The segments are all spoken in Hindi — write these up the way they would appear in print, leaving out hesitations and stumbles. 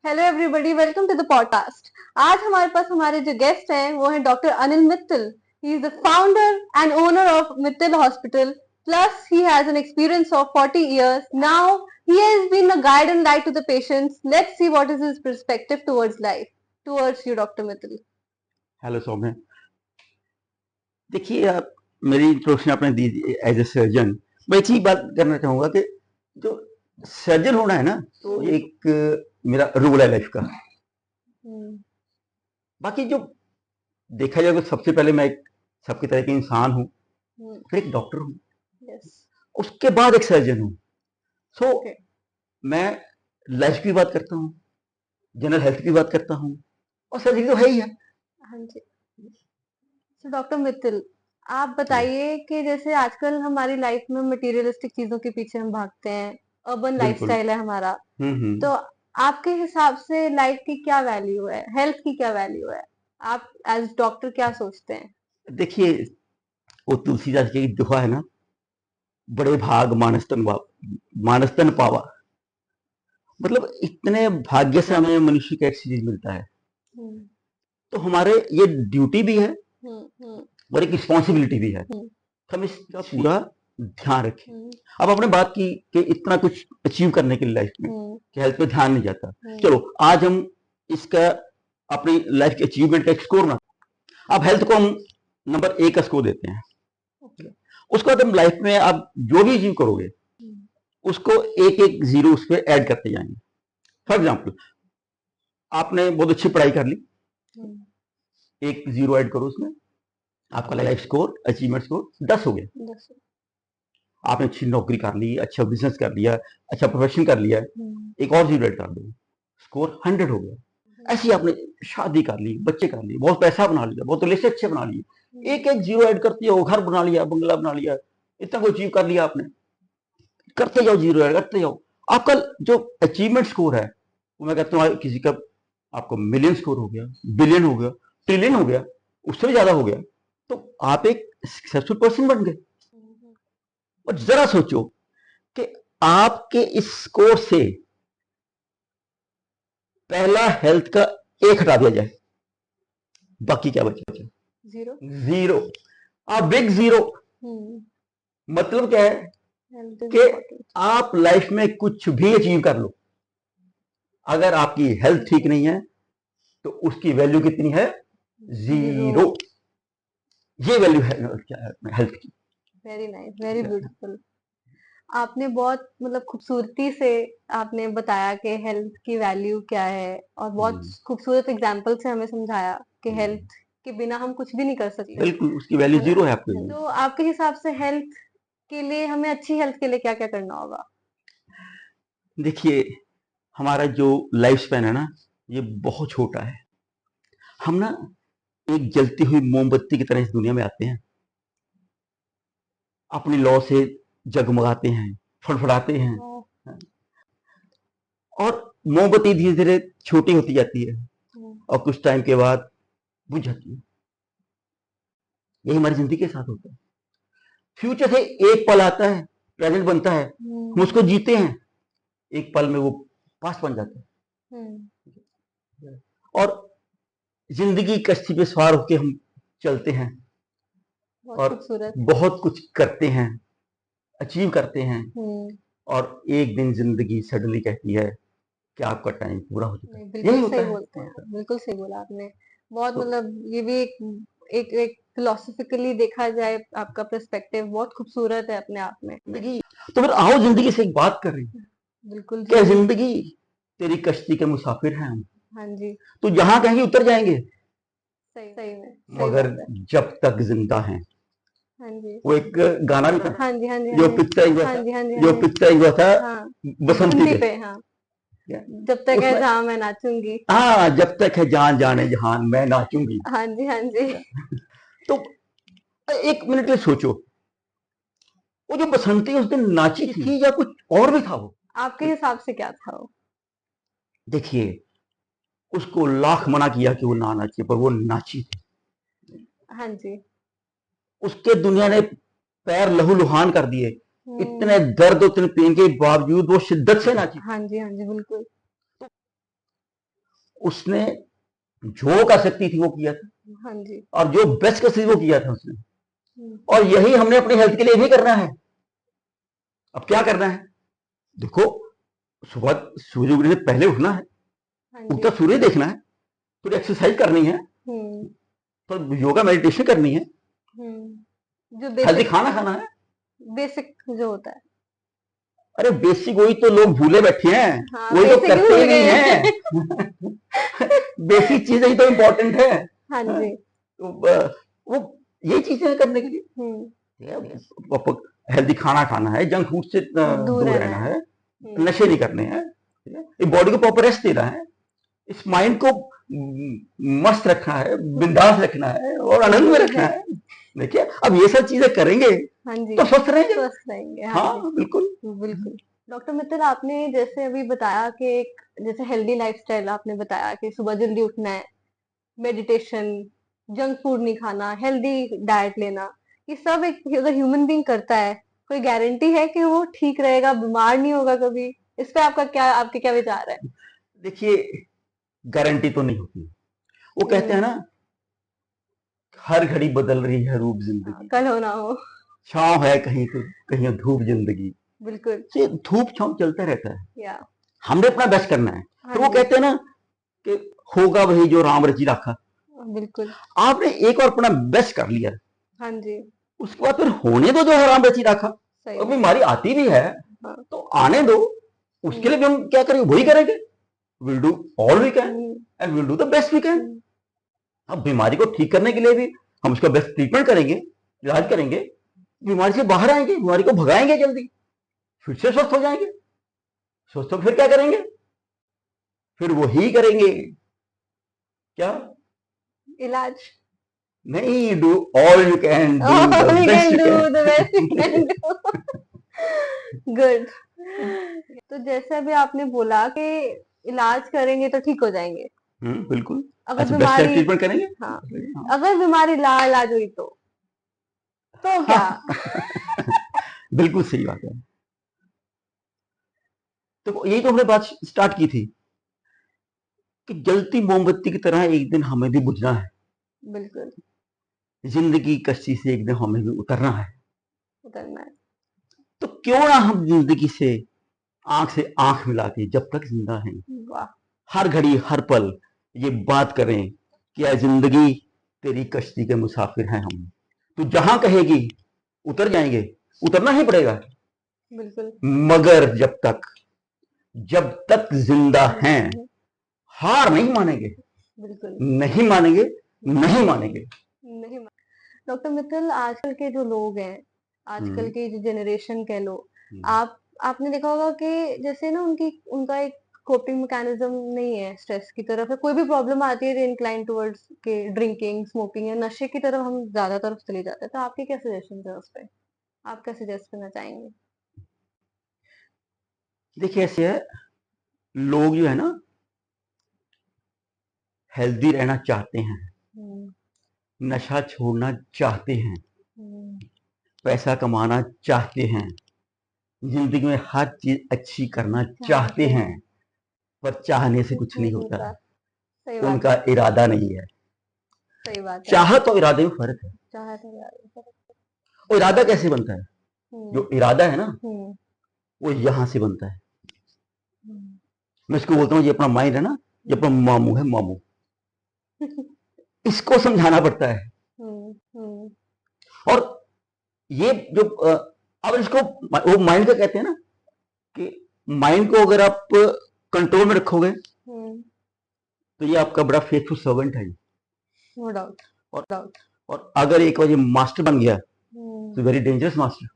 Hello everybody, welcome to the podcast. आज हमारे पास हमारे जो गेस्ट हैं वो हैं doctor Anil Mittal. He is the founder and owner of Mittal hospital, plus he has an experience of 40 years now. he has been a guide and light to the patients. Let's see what is his perspective towards life. Towards you, Dr. Mittal. Hello Saumya. देखिए, आप मेरी इंट्रोडक्शन आपने दी एज ए सर्जन। मैं एक ही बात करना चाहूंगा कि जो सर्जन होना है ना, तो एक मेरा रोल है लाइफ का। बाकी जो देखा जाए तो सबसे पहले मैं एक सबकी तरह के इंसान हूँ, फिर एक डॉक्टर हूँ, उसके बाद एक सर्जन हूँ। सो मैं लाइफ की बात करता हूँ, जनरल हेल्थ की बात करता हूँ, और सर्जरी तो है ही है। हाँ जी। तो डॉक्टर मित्तल, आप बताइए कि जैसे आजकल हमारी लाइफ में मटेरियलिस्टिक चीजों के पीछे हम भागते हैं, अर्बन लाइफस्टाइल है हमारा, तो आपके हिसाब से लाइफ की क्या वैल्यू है, हेल्थ की क्या वैल्यू है, आप एज डॉक्टर क्या सोचते हैं? देखिए, वो तुलसीदास की दोहा है ना, बड़े भाग मानस्तन पावा। मतलब इतने भाग्य से हमें मनुष्य का एक चीज मिलता है, तो हमारे ये ड्यूटी भी है और एक रिस्पॉन्सिबिलिटी भी है। हम इसका पूरा ध्यान रखें। अब आपने बात की कि इतना कुछ अचीव करने के लिए लाइफ में कि हेल्थ पे ध्यान नहीं जाता। चलो, आज हम इसका अपनी लाइफ के अचीवमेंट का एक स्कोर ना, अब हेल्थ को हम नंबर 1 का स्कोर देते हैं। उसके बाद हम लाइफ में आप जो भी अचीव करोगे उसको एक एक जीरो उस पर ऐड करते जाएंगे। फॉर एग्जाम्पल, आपने बहुत अच्छी पढ़ाई कर ली, एक जीरो ऐड करो उसमें, आपका लाइफ स्कोर, अचीवमेंट स्कोर 10 हो गया। आपने अच्छी नौकरी कर ली, अच्छा बिजनेस कर लिया, अच्छा प्रोफेशन कर लिया, एक और जीरो ऐड कर दो, स्कोर 100 हो गया। ऐसी आपने शादी कर ली, बच्चे कर लिए, बहुत पैसा बना लिया, बहुत रिलेशन अच्छे बना लिए, एक एक जीरो ऐड करते जाओ, घर बना लिया, बंगला बना लिया, इतना कुछ अचीव कर लिया आपने, करते जाओ, जीरो ऐड करते जाओ। आपका जो अचीवमेंट स्कोर है वो, मैं कहता हूँ किसी का आपको मिलियन स्कोर हो गया, बिलियन हो गया, ट्रिलियन हो गया, उससे भी ज्यादा हो गया, तो आप एक सक्सेसफुल पर्सन बन गए। और जरा सोचो कि आपके इस स्कोर से पहला हेल्थ का एक हटा दिया जाए, बाकी क्या बचा? जीरो। जीरो। आप बिग जीरो। मतलब क्या है कि आप लाइफ में कुछ भी अचीव कर लो, अगर आपकी हेल्थ ठीक नहीं है तो उसकी वैल्यू कितनी है? जीरो। ये वैल्यू है हेल्थ की। Very nice, very beautiful. आपने बहुत मतलब खूबसूरती से आपने बताया कि हेल्थ की वैल्यू क्या है, और बहुत खूबसूरत एग्जांपल से हमें समझाया कि हेल्थ के बिना हम कुछ भी नहीं कर सकते। बिल्कुल, उसकी वैल्यू जीरो है आपके लिए। तो आपके हिसाब से हेल्थ के लिए, हमें अच्छी हेल्थ के लिए क्या क्या करना होगा? देखिए, हमारा जो लाइफ स्पैन है ना, ये बहुत छोटा है। हम ना एक जलती हुई मोमबत्ती की तरह इस दुनिया में आते हैं, अपनी लौ से जगमगाते हैं, फड़फड़ाते हैं, और मोमबत्ती धीरे धीरे छोटी होती जाती है और कुछ टाइम के बाद बुझ जाती है। यही हमारी जिंदगी के साथ होता है। फ्यूचर से एक पल आता है, प्रेजेंट बनता है, हम उसको जीते हैं, एक पल में वो पास्ट बन जाता है, और जिंदगी कश्ती पे सवार होकर हम चलते हैं और बहुत कुछ करते हैं, अचीव करते हैं, और एक दिन जिंदगी सडनली कहती है कि आपका टाइम पूरा हो चुका है। बिल्कुल सही बोलते हैं, बिल्कुल सही बोला आपने। बहुत मतलब ये भी एक फिलोसफिकली देखा जाए, आपका पर्सपेक्टिव बहुत खूबसूरत है अपने आप में। तो फिर आओ जिंदगी से एक बात कर रही हैं। बिल्कुल। क्या जिंदगी तेरी कश्ती के मुसाफिर हैं हम? हाँ जी। तो जहां कहेंगे उतर जाएंगे, सही में, मगर जब तक जिंदा हैं। हाँ जी। वो एक गाना भी था, हाँ जी, हाँ जी, जो पिक्चर हुआ था बसंती पे। हाँ। जब तक है जहां मैं नाचूंगी। हाँ, जब तक है जान जाने जहान मैं नाचूंगी। हाँ जी, हाँ जी। तो एक मिनट के सोचो, वो जो बसंती उस दिन नाची थी या कुछ और भी था? वो आपके हिसाब से क्या था वो? देखिए, उसको लाख मना किया कि वो ना नाची, पर वो नाची थी। हाँ जी। उसके दुनिया ने पैर लहूलुहान कर दिए, इतने दर्द, इतने पेन के बावजूद वो शिद्दत से नाची। हाँ जी, हाँ जी, बिल्कुल। उसने जो कर सकती थी वो किया था, हाँ जी। और जो बेस्ट कर सकती थी वो किया था उसने। हम्म, और यही हमने अपनी हेल्थ के लिए भी करना है। अब क्या करना है? देखो, सुबह सूर्य उगने से पहले उठना है, हाँ उगता जी। सूर्य देखना है, थोड़ी एक्सरसाइज करनी है, हम्म, तो योगा मेडिटेशन करनी है, जो हेल्दी बेसिक खाना खाना है। बेसिक जो होता है। अरे बेसिक वही तो लोग भूले बैठे हैं, हाँ, वही तो बेसिक ही करते भूल ही नहीं गए हैं। है। बेसिक चीजें ही तो इंपॉर्टेंट है। हाँ हाँ, जी। तो वो यही चीजें हैं करने के लिए। हेल्दी खाना खाना है, जंक फूड से दूर दूर रहना रहना है। है, नशे नहीं करने हैं, ठीक है? ये बॉडी को प्रॉपर रेस्ट देना है, इस माइंड को मस्त रखना है, बिंदास रखना है और आनंद में रखना है। देखिए, अब ये सब चीजें करेंगे हाँ जी, तो स्वस्थ रहेंगे। स्वस्थ रहेंगे। हाँ जी, हाँ बिल्कुल। बिल्कुल। डॉक्टर मित्तल, आपने जैसे अभी बताया कि एक जैसे हेल्दी लाइफस्टाइल आपने बताया कि सुबह जल्दी उठना है, मेडिटेशन, जंक फूड नहीं खाना, हेल्दी डाइट लेना, ये सब एक अगर ह्यूमन बीइंग करता है, कोई गारंटी है कि वो ठीक रहेगा, बीमार नहीं होगा कभी? इस पे आपके क्या विचार है? देखिए, गारंटी तो नहीं होती। वो कहते हैं हम्म, ना, हर घड़ी बदल रही है रूप हाँ, जिंदगी, कल हो ना हो। छाँव है कहीं तो कहीं धूप जिंदगी। बिल्कुल। ये धूप छाँव चलता रहता है, या हमने अपना बेस्ट करना है। हाँ तो वो जी, कहते हैं ना कि होगा वही जो राम रची राखा। बिल्कुल। आपने एक और अपना बेस्ट कर लिया, हाँ जी, उसके बाद फिर होने दो जो है राम रची राखा। सही और बात। बीमारी आती भी है हाँ। तो आने दो, उसके हम्म, लिए भी हम क्या करेंगे, वही करेंगे। Will do all we can hmm, and will do the best we can. Hmm, अब बीमारी को ठीक करने के लिए भी हम उसका बेस्ट ट्रीटमेंट करेंगे, इलाज करेंगे, बीमारी से बाहर आएंगे, बीमारी को भगाएंगे जल्दी, फिर से स्वस्थ हो जाएंगे। स्वस्थ होकर फिर क्या करेंगे? फिर वही करेंगे, क्या? इलाज। नहीं, do all you can, do the All we best can you do, can. the best we can do. Good. तो जैसे अभी आपने बोला कि इलाज करेंगे तो ठीक हो जाएंगे। बिल्कुल। अगर अच्छा, बेस्ट बीमारी ट्रीटमेंट करेंगे। हाँ, हाँ। अगर बीमारी लाइलाज हुई तो क्या? बिल्कुल सही बात है। तो यही तो हमने बात स्टार्ट की थी कि जलती मोमबत्ती की तरह एक दिन हमें भी बुझना है, बिल्कुल, जिंदगी कश्ती से एक दिन हमें भी उतरना है। उतरना है। तो क्यों ना हम जिंदगी से आंख मिला के जब तक जिंदा हैं, वाह। हर घड़ी हर पल ये बात करें कि यार जिंदगी तेरी कश्ती के मुसाफिर हैं हम, तू जहां कहेगी उतर जाएंगे, उतरना ही पड़ेगा। बिल्कुल। मगर जब तक जिंदा जिंदा हैं, है। हार नहीं मानेंगे, बिल्कुल। नहीं मानेंगे, नहीं मानेंगे। नहीं। डॉक्टर मित्तल, आजकल के जो लोग हैं, आजकल हम्म, की जो जनरेशन कह लो, हम्म, आप आपने देखा होगा कि जैसे ना उनका एक कोपिंग मैकेनिज्म नहीं है स्ट्रेस की तरफ, या कोई भी प्रॉब्लम आती है, इंक्लाइन टुवर्ड्स के ड्रिंकिंग, स्मोकिंग या नशे की तरफ हम ज्यादा तरफ चले जाते हैं। तो आपके क्या सजेशन है उस पे? आप क्या सजेस्ट करना चाहेंगे? देखिए ऐसे है, लोग जो है ना हेल्दी रहना चाहते हैं, हम्म, नशा छोड़ना चाहते हैं, हम्म, पैसा कमाना चाहते हैं, जिंदगी में हर चीज अच्छी करना चाहते चाहते हैं, हैं। पर चाहने से कुछ कुछ नहीं नहीं होता। होता। सही बात उनका है। इरादा नहीं है। सही बात है। चाहत और इरादे में फर्क है। चाहते हैं। वो इरादा कैसे बनता है? हम्म, जो इरादा है ना, हम्म, वो यहां से बनता है। हम्म, मैं इसको बोलता हूँ, ये अपना माइंड है ना, ये अपना हम्म, मामू है, मामू। इसको समझाना पड़ता है। हम्म, हम्म, और ये जो अब इसको वो माइंड का कहते हैं ना कि माइंड को अगर आप कंट्रोल में रखोगे हम्म, तो ये आपका बड़ा फेथफुल सर्वेंट है। No doubt. और डाउट। और अगर एक बार ये मास्टर बन गया हम्म, तो वेरी डेंजरस मास्टर।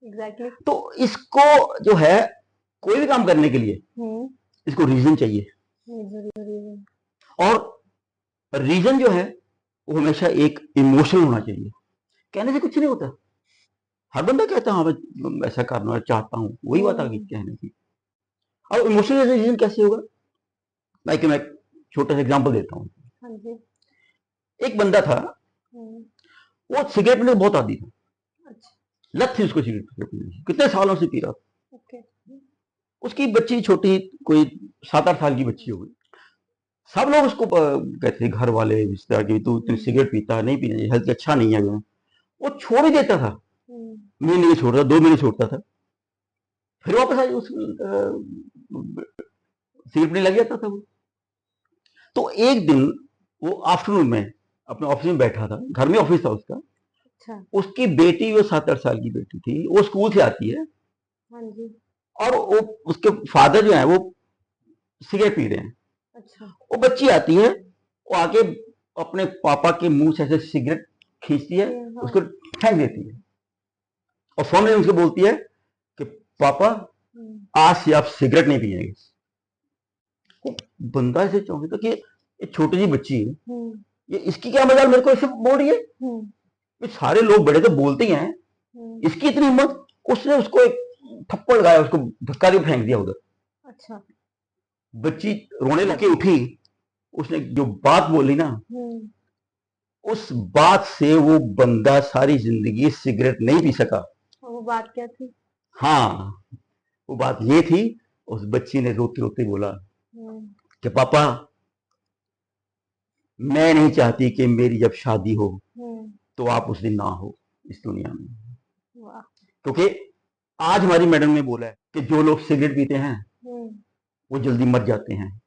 एग्जैक्टली। तो इसको जो है, कोई भी काम करने के लिए हम्म, इसको रीजन चाहिए। जरूरी है। और रीजन जो है वो हमेशा एक इमोशनल होना चाहिए। कहने से कुछ नहीं होता। हर बंदा कहता है हाँ मैं ऐसा करना चाहता हूँ, वही बात आ गई हम्म, कहने की। अब इमोशनल रीजन कैसे होगा? मैं एक छोटा सा एग्जांपल देता हूँ। हाँ जी। एक बंदा था, हम्म, वो सिगरेट पीने का बहुत आदी था, अच्छा। लत थी उसको सिगरेट पीने की, कितने सालों से पी रहा था। ओके। उसकी बच्ची छोटी, कोई 7-8 साल की बच्ची हो गई। सब लोग उसको कहते थे, घर वाले रिश्तेदार कि तू इतनी सिगरेट पीता है, नहीं पीना चाहिए, हेल्थ अच्छा नहीं है जो है। वो छोड़ ही देता था, महीने नहीं छोड़ता, 2 महीने छोड़ता था, फिर वापस आ उस सिगरेट पीने लग जाता था वो। तो एक दिन वो आफ्टरनून में अपने ऑफिस में बैठा था, घर में ऑफिस था उसका। अच्छा। उसकी बेटी, वो 7-8 साल की बेटी थी, वो स्कूल से आती है हाँ जी। और वो उसके फादर जो है वो सिगरेट पी रहे हैं। अच्छा। वो बच्ची आती है, वो आके अपने पापा के मुंह से ऐसे सिगरेट खींचती है, हाँ। उसको फेंक देती है और फोन में उसको बोलती है कि पापा आज से आप सिगरेट नहीं पिएंगे। वो बंदा ऐसे चौंका कि ये छोटी सी बच्ची है, ये इसकी क्या मजाल मेरे को ऐसे बोल रही है। ये सारे लोग बड़े तो बोलते ही हैं, इसकी इतनी हिम्मत। उसने उसको एक थप्पड़ लगाया, उसको धक्का दे फेंक दिया उधर। अच्छा। बच्ची रोने लगी, उठी, उसने जो बात बोली ना, उस बात से वो बंदा सारी जिंदगी सिगरेट नहीं पी सका। वो बात क्या थी? हाँ, वो बात ये थी, उस बच्ची ने रोते रोते बोला कि पापा, मैं नहीं चाहती कि मेरी जब शादी हो तो आप उस दिन ना हो इस दुनिया में। वाह। क्योंकि आज हमारी मैडम ने बोला है कि जो लोग सिगरेट पीते हैं वो जल्दी मर जाते हैं,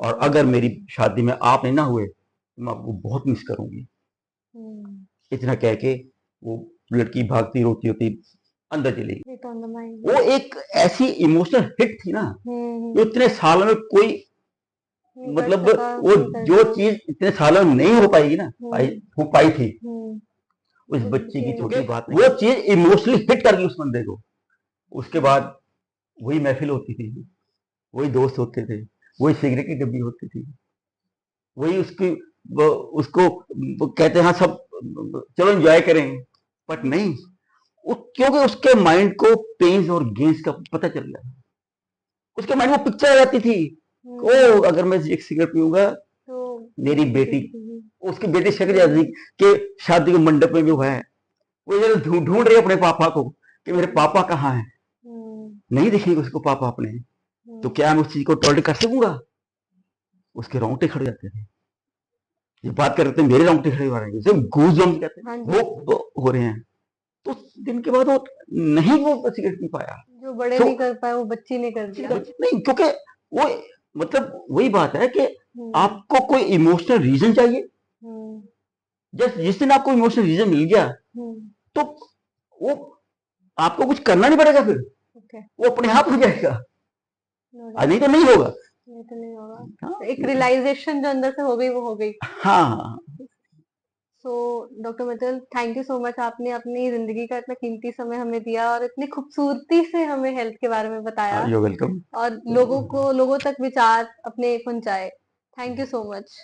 और अगर मेरी शादी में आप नहीं ना हुए तो मैं आपको बहुत मिस करूंगी। इतना कह के वो लड़की भागती रोती होती अंदर चली गई। Hit on the mind. वो एक ऐसी इमोशनल हिट थी ना, जो इतने सालों में कोई, नहीं कर मतलब सका, वो नहीं कर जो सका। चीज इतने सालों में नहीं हो पाएगी ना, हो पाई थी उस उस बच्ची की बच्चे छोटी बात नहीं, वो चीज इमोशनली हिट कर गई उस बंदे को। उसके बाद वही महफिल होती थी, वही दोस्त होते थे, वही सिगरेट की डब्बी होती थी, वही उसकी उसको वो कहते हैं हाँ सब चलो एंजॉय करें, बट नहीं, क्योंकि उसके माइंड को पेन्स और गेन्स का पता चल गया। उसके माइंड में पिक्चर आ जाती थी, ओ अगर मैं एक सिगरेट पीऊंगा तो मेरी बेटी, उसकी बेटी शक जाती कि शादी के मंडप में भी वो है, वो जरा ढूंढ रही है अपने पापा को कि मेरे पापा कहाँ हैं। नहीं दिखेगा उसको पापा अपने, तो क्या मैं उस चीज को टॉलरेट कर सकूंगा। उसके रोंगटे खड़े जाते थे, ये बात कर रहे थे मेरे रोंगटे खड़े हो रहे हैं, जैसे गूज़बम्प कहते हैं वो हो रहे हैं। तो उस दिन के बाद वो नहीं, वो सिगरेट पी पाया। जो बड़े तो नहीं कर पाए वो बच्ची ने कर दिया। नहीं, क्योंकि वो, मतलब वही बात है कि आपको कोई इमोशनल रीजन चाहिए, जस्ट जिस दिन आपको इमोशनल रीजन मिल गया तो वो आपको कुछ करना नहीं पड़ेगा, फिर वो अपने आप हो जाएगा, नहीं तो नहीं होगा। नहीं तो नहीं होगा। हाँ, एक रियलाइजेशन जो अंदर से हो गई वो हो गई। हाँ। So doctor Mittal, thank you so much, आपने अपनी जिंदगी का इतना कीमती समय हमें दिया और इतनी खूबसूरती से हमें हेल्थ के बारे में बताया यू वेलकम। और लोगों तक विचार अपने पहुंचाए। Thank you so much.